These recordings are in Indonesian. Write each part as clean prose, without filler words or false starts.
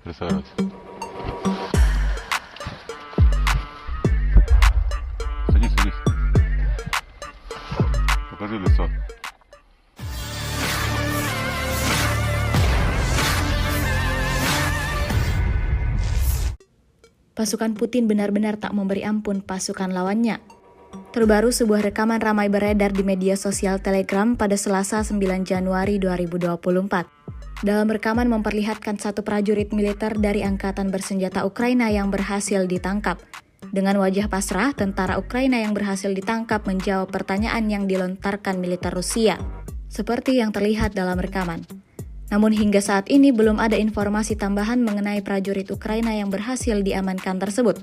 Присаживайся. Садись, садись. Покажи лицо. Pasukan Putin benar-benar tak memberi ampun pasukan lawannya. Terbaru sebuah rekaman ramai beredar di media sosial Telegram pada Selasa 9 Januari 2024. Dalam rekaman memperlihatkan satu prajurit militer dari Angkatan Bersenjata Ukraina yang berhasil ditangkap. Dengan wajah pasrah, tentara Ukraina yang berhasil ditangkap menjawab pertanyaan yang dilontarkan militer Rusia, seperti yang terlihat dalam rekaman. Namun hingga saat ini belum ada informasi tambahan mengenai prajurit Ukraina yang berhasil diamankan tersebut.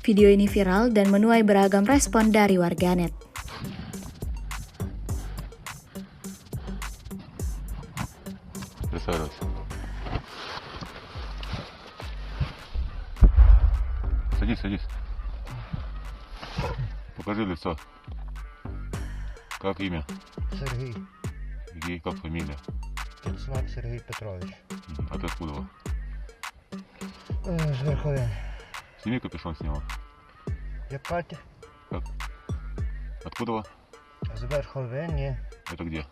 Video ini viral dan menuai beragam respon dari warganet. Присаживайся. Садись, садись. Покажи лицо. Как имя? Сергій. И как фамилия? Кицмак Сергій Петрович. А ты откуда? З Верховин. Сними капюшон с него. Як Катя? Как? Откуда? З Верховині. Это где?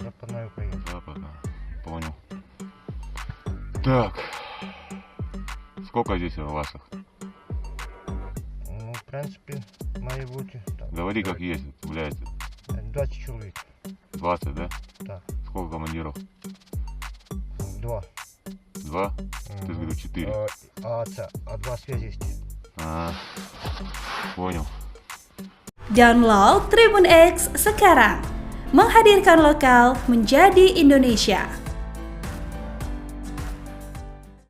Западної України. Западно. Понял. Так. Сколько здесь ваших? Ну, в принципі, має бути. Так, Говори как есть, является. 20 чоловік. 20, да? Так. Сколько командиров? 2. 2? Ты же говорил 4. А 2 зв'язісті. А, понял. Download Tribun X sekarang, menghadirkan lokal menjadi Indonesia.